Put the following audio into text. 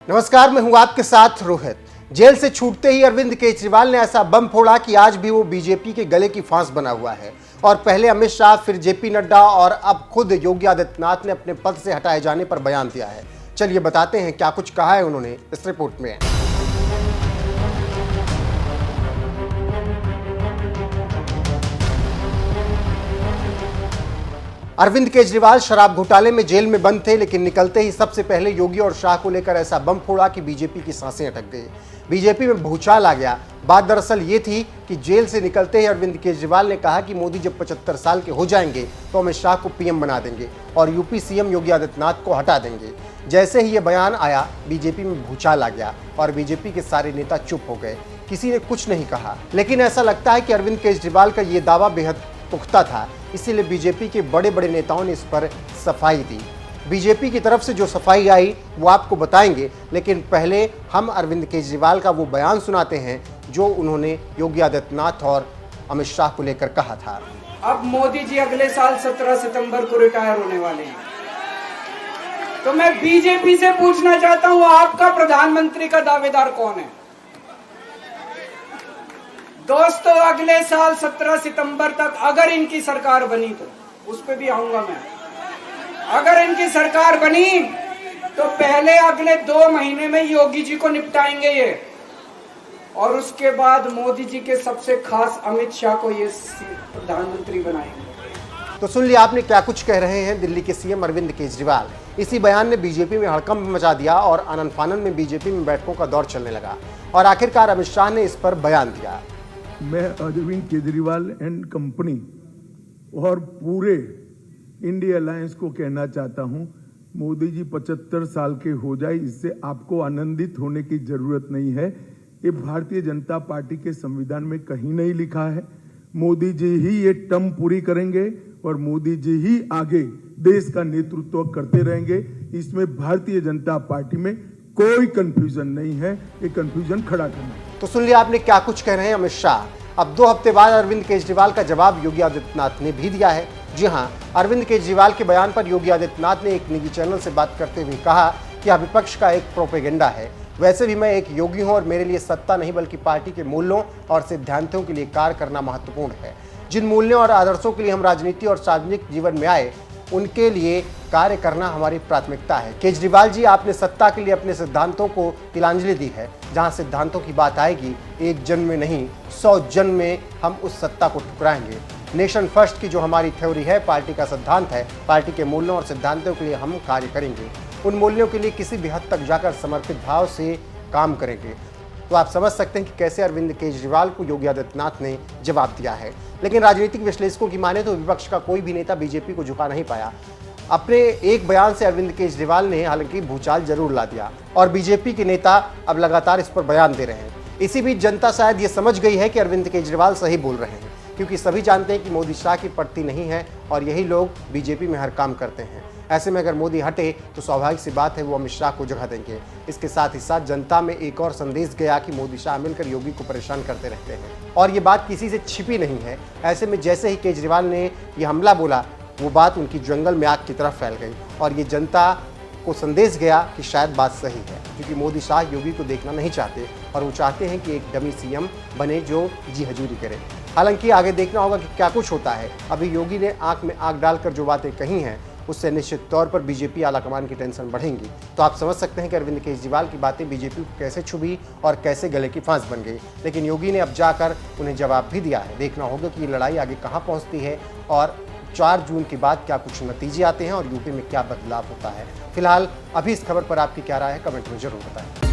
नमस्कार, मैं हूं आपके साथ रोहित। जेल से छूटते ही अरविंद केजरीवाल ने ऐसा बम फोड़ा कि आज भी वो बीजेपी के गले की फांस बना हुआ है। और पहले अमित शाह, फिर जेपी नड्डा और अब खुद योगी आदित्यनाथ ने अपने पद से हटाए जाने पर बयान दिया है। चलिए बताते हैं क्या कुछ कहा है उन्होंने इस रिपोर्ट में। अरविंद केजरीवाल शराब घोटाले में जेल में बंद थे, लेकिन निकलते ही सबसे पहले योगी और शाह को लेकर ऐसा बम फोड़ा कि बीजेपी की सांसें अटक गई। बीजेपी में भूचाल आ गया। बात दरअसल ये थी कि जेल से निकलते ही अरविंद केजरीवाल ने कहा कि मोदी जब 75 साल के हो जाएंगे तो अमित शाह को पीएम बना देंगे और यूपी सीएम योगी आदित्यनाथ को हटा देंगे। जैसे ही ये बयान आया, बीजेपी में भूचाल आ गया और बीजेपी के सारे नेता चुप हो गए। किसी ने कुछ नहीं कहा, लेकिन ऐसा लगता है कि अरविंद केजरीवाल का ये दावा बेहद पुख्ता था, इसीलिए बीजेपी के बड़े बड़े नेताओं ने इस पर सफाई दी। बीजेपी की तरफ से जो सफाई आई वो आपको बताएंगे, लेकिन पहले हम अरविंद केजरीवाल का वो बयान सुनाते हैं जो उन्होंने योगी आदित्यनाथ और अमित शाह को लेकर कहा था। अब मोदी जी अगले साल 17 सितंबर को रिटायर होने वाले हैं, तो मैं बीजेपी से पूछना चाहता हूं, आपका प्रधानमंत्री का दावेदार कौन है? दोस्तों, अगले साल 17 सितंबर तक अगर इनकी सरकार बनी, तो उस पर भी आऊंगा मैं। अगर इनकी सरकार बनी तो पहले अगले 2 महीने में योगी जी को निपटाएंगे ये, और उसके बाद मोदी जी के सबसे खास अमित शाह को ये प्रधानमंत्री बनाएंगे। तो सुन लिया आपने क्या कुछ कह रहे हैं दिल्ली के सीएम अरविंद केजरीवाल। इसी बयान ने बीजेपी में हड़कंप मचा दिया और आनन फानन में बीजेपी में बैठकों का दौर चलने लगा और आखिरकार अमित शाह ने इस पर बयान दिया। मैं अरविंद केजरीवाल एंड कंपनी और पूरे इंडिया अलायंस को कहना चाहता हूं, मोदी जी 75 साल के हो जाए, इससे आपको आनंदित होने की जरूरत नहीं है। ये भारतीय जनता पार्टी के संविधान में कहीं नहीं लिखा है। मोदी जी ही ये टर्म पूरी करेंगे और मोदी जी ही आगे देश का नेतृत्व करते रहेंगे। इसमें भारतीय जनता पार्टी में कोई कंफ्यूजन नहीं है, ये कंफ्यूजन खड़ा करना। तो सुन लिया आपने क्या कुछ कह रहे हैं अमित शाह। अब 2 हफ्ते बाद अरविंद केजरीवाल का जवाब योगी आदित्यनाथ ने भी दिया है। जी हां, अरविंद केजरीवाल के बयान पर योगी आदित्यनाथ ने एक निजी चैनल से बात करते हुए कहा कि यह विपक्ष का एक प्रोपेगेंडा है। वैसे भी मैं एक योगी हूं और मेरे लिए सत्ता नहीं बल्कि पार्टी के मूल्यों और सिद्धांतों के लिए कार्य करना महत्वपूर्ण है। जिन मूल्यों और आदर्शों के लिए हम राजनीति और सार्वजनिक जीवन में आए, उनके लिए कार्य करना हमारी प्राथमिकता है। केजरीवाल जी, आपने सत्ता के लिए अपने सिद्धांतों को तिलांजलि दी है। जहां सिद्धांतों की बात आएगी, एक जन्म में नहीं 100 जन्म में हम उस सत्ता को ठुकराएंगे। नेशन फर्स्ट की जो हमारी थ्योरी है, पार्टी का सिद्धांत है, पार्टी के मूल्यों और सिद्धांतों के लिए हम कार्य करेंगे। उन मूल्यों के लिए किसी भी हद तक जाकर समर्पित भाव से काम करेंगे। तो आप समझ सकते हैं कि कैसे अरविंद केजरीवाल को योगी आदित्यनाथ ने जवाब दिया है। लेकिन राजनीतिक विश्लेषकों की माने तो विपक्ष का कोई भी नेता बीजेपी को झुका नहीं पाया। अपने एक बयान से अरविंद केजरीवाल ने हालांकि भूचाल जरूर ला दिया और बीजेपी के नेता अब लगातार इस पर बयान दे रहे हैं। इसी बीच जनता शायद ये समझ गई है कि अरविंद केजरीवाल सही बोल रहे हैं, क्योंकि सभी जानते हैं कि मोदी शाह की पड़ती नहीं है और यही लोग बीजेपी में हर काम करते हैं। ऐसे में अगर मोदी हटे तो स्वाभाविक सी बात है वो अमित शाह को जगह देंगे। इसके साथ ही साथ जनता में एक और संदेश गया कि मोदी शाह मिलकर योगी को परेशान करते रहते हैं और ये बात किसी से छिपी नहीं है। ऐसे में जैसे ही केजरीवाल ने ये हमला बोला, वो बात उनकी जंगल में आग की तरफ फैल गई और ये जनता को संदेश गया कि शायद बात सही है, क्योंकि मोदी शाह योगी को देखना नहीं चाहते और वो चाहते हैं कि एक डमी सीएम बने जो जी हजूरी करे। हालांकि आगे देखना होगा कि क्या कुछ होता है। अभी योगी ने आंख में आंख डालकर जो बातें कही हैं, उससे निश्चित तौर पर बीजेपी आलाकमान की टेंशन बढ़ेंगी। तो आप समझ सकते हैं कि अरविंद केजरीवाल की बातें बीजेपी को कैसे छुभी और कैसे गले की फांस बन गई। लेकिन योगी ने अब जाकर उन्हें जवाब भी दिया है। देखना होगा कि ये लड़ाई आगे कहाँ पहुँचती है और 4 जून के बाद क्या कुछ नतीजे आते हैं और यूपी में क्या बदलाव होता है। फिलहाल अभी इस खबर पर आपकी क्या राय है, कमेंट में जरूर बताएं।